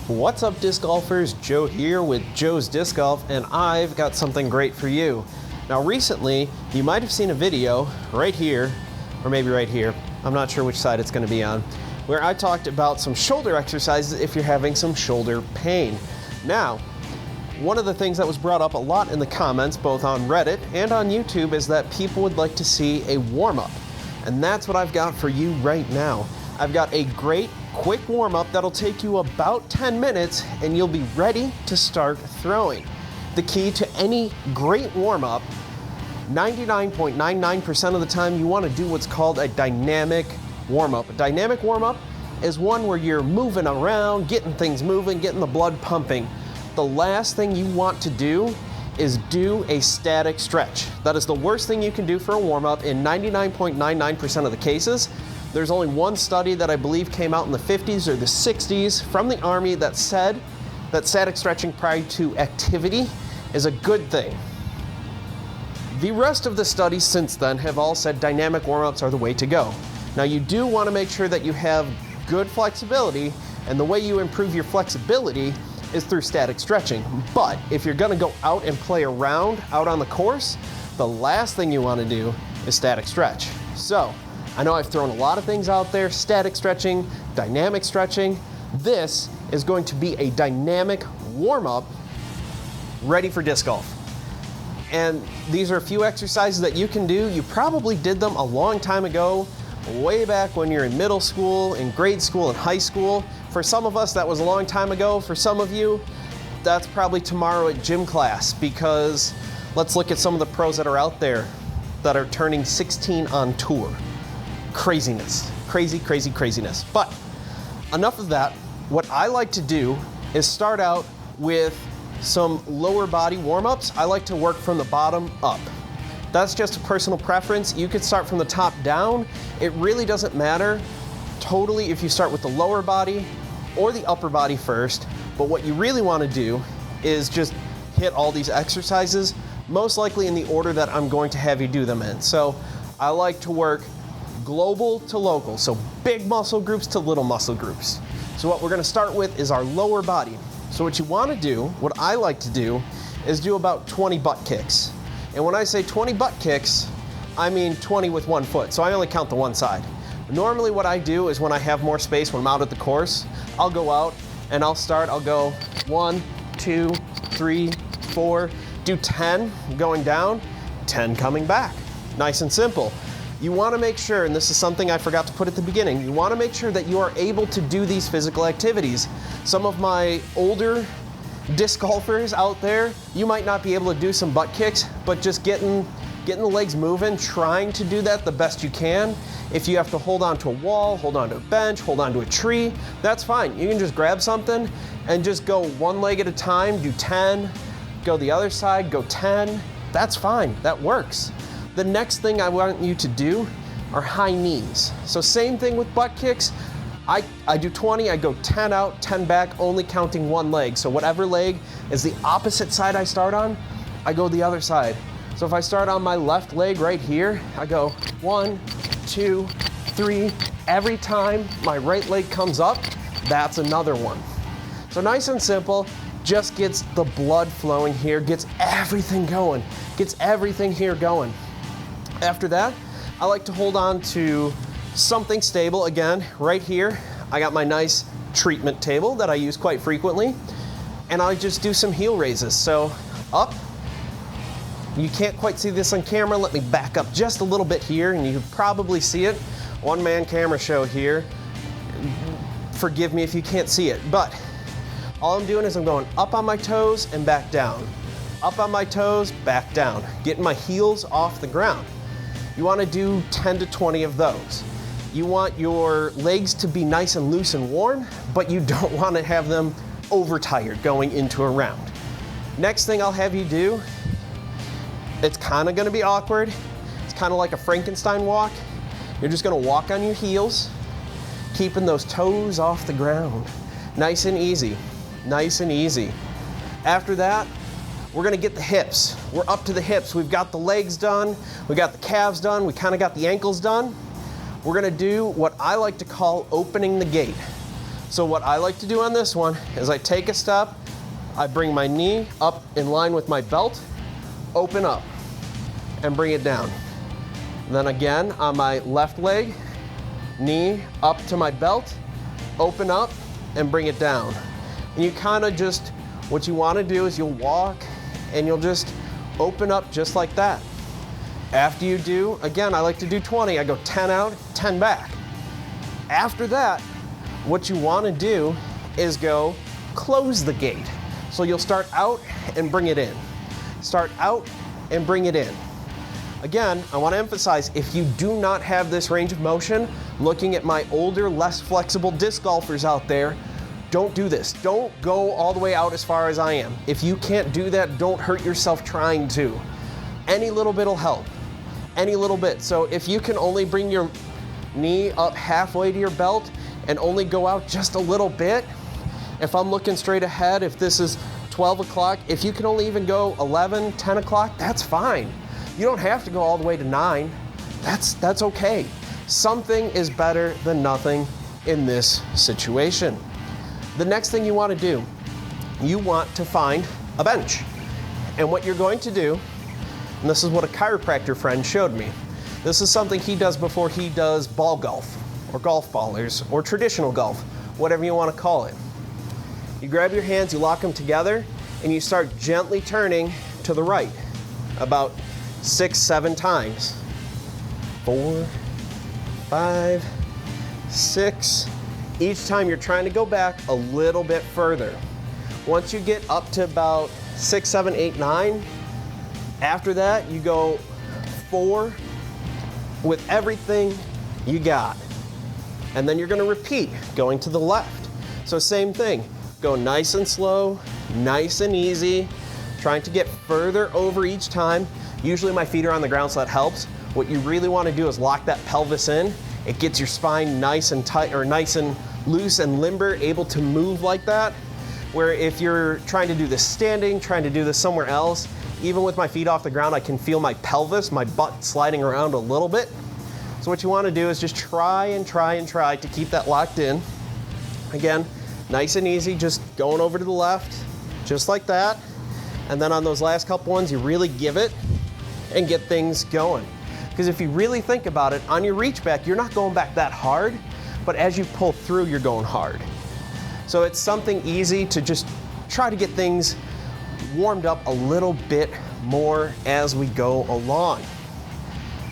What's up, disc golfers? Joe here with Joe's Disc Golf, and I've got something great for you. Now, recently, you might have seen a video right here, or maybe right here, I'm not sure which side it's going to be on, where I talked about some shoulder exercises if you're having some shoulder pain. Now, one of the things that was brought up a lot in the comments, both on Reddit and on YouTube, is that people would like to see a warm-up. And that's what I've got for you right now. I've got a great quick warm-up that'll take you about 10 minutes and you'll be ready to start throwing. The key to any great warm-up, 99.99% of the time, you want to do what's called a dynamic warm-up. A dynamic warm-up is one where you're moving around, getting things moving, getting the blood pumping. The last thing you want to do is do a static stretch. That is the worst thing you can do for a warm-up in 99.99% of the cases. There's only one study that I believe came out in the 50s or the 60s from the Army that said that static stretching prior to activity is a good thing. The rest of the studies since then have all said dynamic warm-ups are the way to go. Now, you do want to make sure that you have good flexibility, and the way you improve your flexibility is through static stretching. But if you're going to go out and play around out on the course, the last thing you want to do is static stretch. So, I know I've thrown a lot of things out there, static stretching, dynamic stretching. This is going to be a dynamic warm-up ready for disc golf. And these are a few exercises that you can do. You probably did them a long time ago, way back when you're in middle school, in grade school, and high school. For some of us, that was a long time ago. For some of you, that's probably tomorrow at gym class, because let's look at some of the pros that are out there that are turning 16 on tour. Craziness. Craziness. But enough of that. What I like to do is start out with some lower body warm-ups. I like to work from the bottom up. That's just a personal preference. You could start from the top down. It really doesn't matter totally if you start with the lower body or the upper body first. But what you really want to do is just hit all these exercises, most likely in the order that I'm going to have you do them in. So I like to work global to local, so big muscle groups to little muscle groups. So what we're going to start with is our lower body. So what you want to do, what I like to do, is do about 20 butt kicks. And when I say 20 butt kicks, I mean 20 with one foot, so I only count the one side. Normally what I do is when I have more space, when I'm out at the course, I'll go out and I'll go 1, 2, 3, 4, do 10 going down, 10 coming back. Nice and simple. You want to make sure, and this is something I forgot to put at the beginning, you want to make sure that you are able to do these physical activities. Some of my older disc golfers out there, you might not be able to do some butt kicks, but just getting the legs moving, trying to do that the best you can. If you have to hold on to a wall, hold on to a bench, hold on to a tree, that's fine. You can just grab something and just go one leg at a time, do 10, go the other side, go 10. That's fine, that works. The next thing I want you to do are high knees. So same thing with butt kicks. I do 20, I go 10 out, 10 back, only counting one leg. So whatever leg is the opposite side I start on, I go the other side. So if I start on my left leg right here, I go 1, 2, 3. Every time my right leg comes up, that's another one. So nice and simple, just gets the blood flowing here, gets everything going, gets everything here going. After that, I like to hold on to something stable. Again, right here, I got my nice treatment table that I use quite frequently, and I just do some heel raises. So up, you can't quite see this on camera. Let me back up just a little bit here, and you can probably see it. One-man camera show here. Forgive me if you can't see it, but all I'm doing is I'm going up on my toes and back down. Up on my toes, back down. Getting my heels off the ground. You want to do 10 to 20 of those. You want your legs to be nice and loose and warm, but you don't want to have them overtired going into a round. Next thing I'll have you do, it's kind of going to be awkward. It's kind of like a Frankenstein walk. You're just going to walk on your heels, keeping those toes off the ground. Nice and easy. Nice and easy. After that, we're gonna get the hips. We're up to the hips. We've got the legs done. We got the calves done. We kind of got the ankles done. We're gonna do what I like to call opening the gate. So what I like to do on this one is I take a step, I bring my knee up in line with my belt, open up, and bring it down. And then again, on my left leg, knee up to my belt, open up, and bring it down. And you kind of just, what you want to do is you'll walk and you'll just open up just like that. After you do, again, I like to do 20. I go 10 out, 10 back. After that, what you want to do is go close the gate. So you'll start out and bring it in. Start out and bring it in. Again, I want to emphasize, if you do not have this range of motion, looking at my older, less flexible disc golfers out there, don't do this. Don't go all the way out as far as I am. If you can't do that, don't hurt yourself trying to. Any little bit will help. Any little bit. So if you can only bring your knee up halfway to your belt and only go out just a little bit, if I'm looking straight ahead, if this is 12 o'clock, if you can only even go 11, 10 o'clock, that's fine. You don't have to go all the way to 9. That's okay. Something is better than nothing in this situation. The next thing you want to do, you want to find a bench. And what you're going to do, and this is what a chiropractor friend showed me. This is something he does before he does ball golf, or golf ballers, or traditional golf, whatever you want to call it. You grab your hands, you lock them together, and you start gently turning to the right, about 6, 7 times. 4, 5, 6. Each time you're trying to go back a little bit further. Once you get up to about 6, 7, 8, 9, after that you go 4 with everything you got. And then you're going to repeat, going to the left. So same thing, go nice and slow, nice and easy, trying to get further over each time. Usually my feet are on the ground, so that helps. What you really want to do is lock that pelvis in. It gets your spine nice and tight, or nice and loose and limber, able to move like that. Where if you're trying to do this standing, trying to do this somewhere else, even with my feet off the ground, I can feel my pelvis, my butt sliding around a little bit. So what you want to do is just try and try and try to keep that locked in. Again, nice and easy, just going over to the left, just like that. And then on those last couple ones, you really give it and get things going. Because if you really think about it, on your reach back, you're not going back that hard, but as you pull through, you're going hard. So it's something easy to just try to get things warmed up a little bit more as we go along.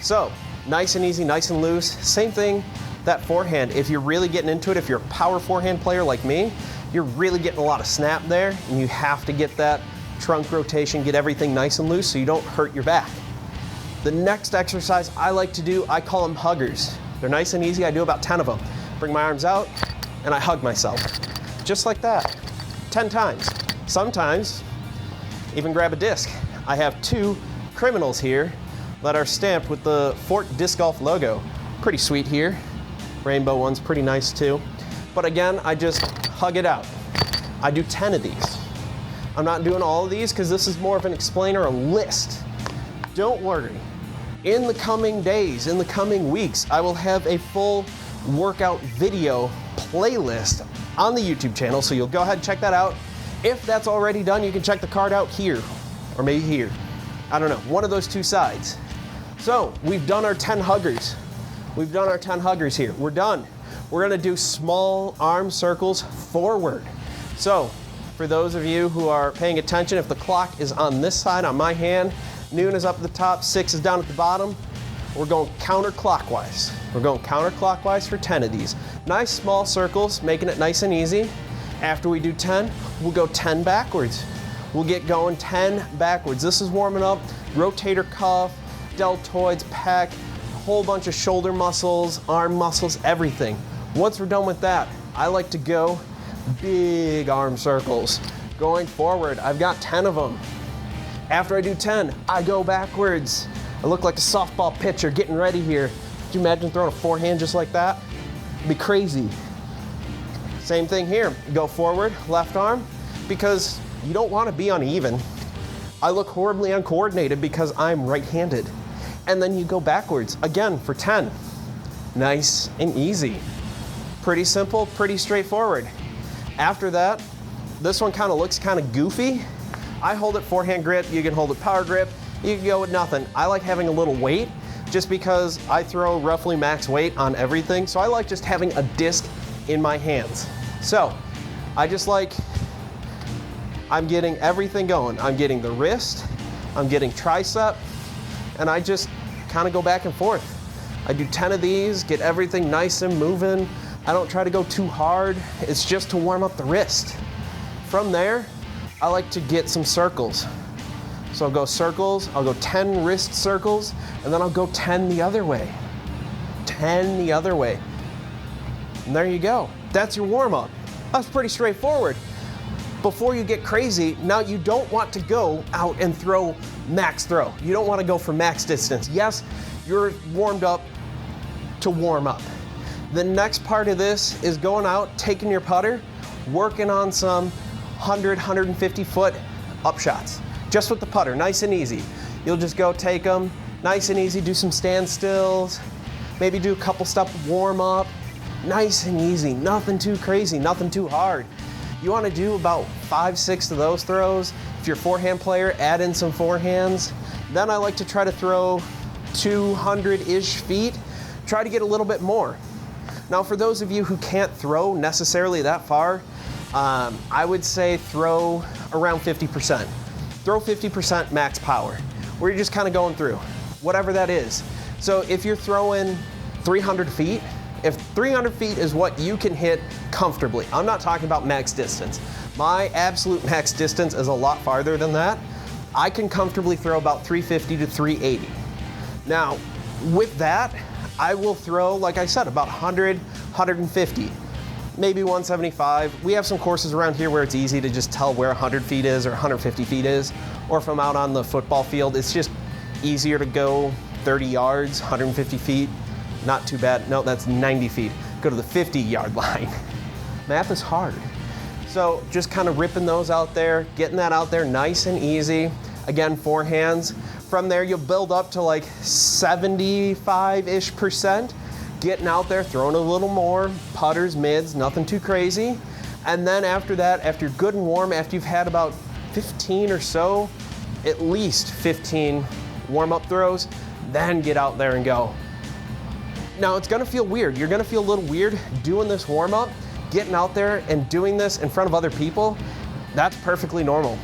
So nice and easy, nice and loose. Same thing, that forehand. If you're really getting into it, if you're a power forehand player like me, you're really getting a lot of snap there, and you have to get that trunk rotation, get everything nice and loose so you don't hurt your back. The next exercise I like to do, I call them huggers. They're nice and easy. I do about 10 of them. Bring my arms out and I hug myself. Just like that, 10 times. Sometimes, even grab a disc. I have 2 criminals here that are stamped with the Fort Disc Golf logo. Pretty sweet here. Rainbow one's pretty nice too. But again, I just hug it out. I do 10 of these. I'm not doing all of these because this is more of an explainer, a list. Don't worry. In the coming days, in the coming weeks, I will have a full workout video playlist on the YouTube channel, so you'll go ahead and check that out. If that's already done, you can check the card out here, or maybe here. I don't know, one of those 2 sides. So, we've done our 10 huggers. We've done our 10 huggers here. We're done. We're gonna do small arm circles forward. So, for those of you who are paying attention, if the clock is on this side, on my hand, noon is up at the top, 6 is down at the bottom. We're going counterclockwise. We're going counterclockwise for 10 of these. Nice small circles, making it nice and easy. After we do 10, we'll go 10 backwards. We'll get going 10 backwards. This is warming up, rotator cuff, deltoids, pec, a whole bunch of shoulder muscles, arm muscles, everything. Once we're done with that, I like to go big arm circles. Going forward, I've got 10 of them. After I do 10, I go backwards. I look like a softball pitcher getting ready here. Could you imagine throwing a forehand just like that? It'd be crazy. Same thing here. Go forward, left arm, because you don't want to be uneven. I look horribly uncoordinated because I'm right-handed. And then you go backwards, again, for 10. Nice and easy. Pretty simple, pretty straightforward. After that, this one kind of looks kind of goofy. I hold it forehand grip, you can hold it power grip, you can go with nothing. I like having a little weight just because I throw roughly max weight on everything, so I like just having a disc in my hands. So, I'm getting everything going. I'm getting the wrist, I'm getting tricep, and I just kind of go back and forth. I do 10 of these, get everything nice and moving. I don't try to go too hard. It's just to warm up the wrist. From there, I like to get some circles. So I'll go circles, I'll go 10 wrist circles, and then I'll go 10 the other way. 10 the other way. And there you go. That's your warm-up. That's pretty straightforward. Before you get crazy, now you don't want to go out and throw max throw. You don't want to go for max distance. Yes, you're warmed up to warm up. The next part of this is going out, taking your putter, working on some 100, 150 foot up shots. Just with the putter, nice and easy. You'll just go take them, nice and easy, do some standstills, maybe do a couple step warm up, nice and easy, nothing too crazy, nothing too hard. You want to do about 5, 6 of those throws. If you're a forehand player, add in some forehands. Then I like to try to throw 200-ish feet, try to get a little bit more. Now for those of you who can't throw necessarily that far, I would say throw around 50%. Throw 50% max power, where you're just kind of going through, whatever that is. So if you're throwing 300 feet, if 300 feet is what you can hit comfortably, I'm not talking about max distance. My absolute max distance is a lot farther than that. I can comfortably throw about 350 to 380. Now, with that, I will throw, like I said, about 100, 150, maybe 175. We have some courses around here where it's easy to just tell where 100 feet is or 150 feet is. Or if I'm out on the football field, it's just easier to go 30 yards, 150 feet. Not too bad. No, that's 90 feet. Go to the 50-yard line. Math is hard. So just kind of ripping those out there, getting that out there nice and easy. Again, forehands. From there, you'll build up to like 75-ish%. Getting out there, throwing a little more, putters, mids, nothing too crazy. And then after that, after you're good and warm, after you've had about 15 or so, at least 15 warm-up throws, then get out there and go. Now it's gonna feel weird. You're gonna feel a little weird doing this warm-up, getting out there and doing this in front of other people. That's perfectly normal.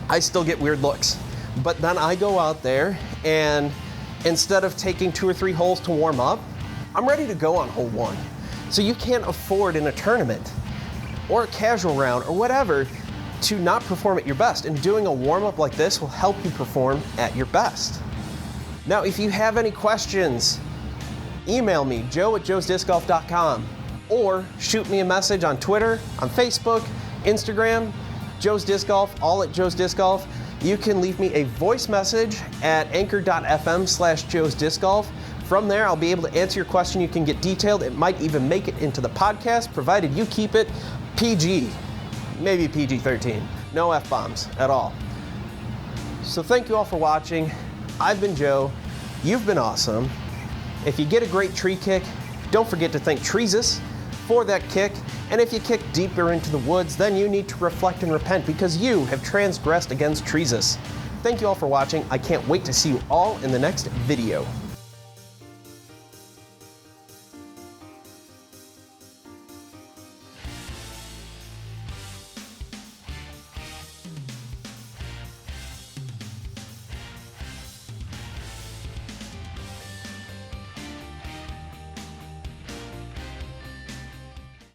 I still get weird looks. But then I go out there and instead of taking 2 or 3 holes to warm up, I'm ready to go on hole 1. So you can't afford in a tournament or a casual round or whatever to not perform at your best. And doing a warm-up like this will help you perform at your best. Now, if you have any questions, email me, joe@joesdiscgolf.com, or shoot me a message on Twitter, on Facebook, Instagram, Joe's Disc Golf, all at Joe's Disc Golf. You can leave me a voice message at anchor.fm/Joe's Disc Golf. From there, I'll be able to answer your question. You can get detailed. It might even make it into the podcast, provided you keep it PG, maybe PG-13. No F-bombs at all. So thank you all for watching. I've been Joe. You've been awesome. If you get a great tree kick, don't forget to thank Treesus for that kick. And if you kick deeper into the woods, then you need to reflect and repent because you have transgressed against Treesus. Thank you all for watching. I can't wait to see you all in the next video.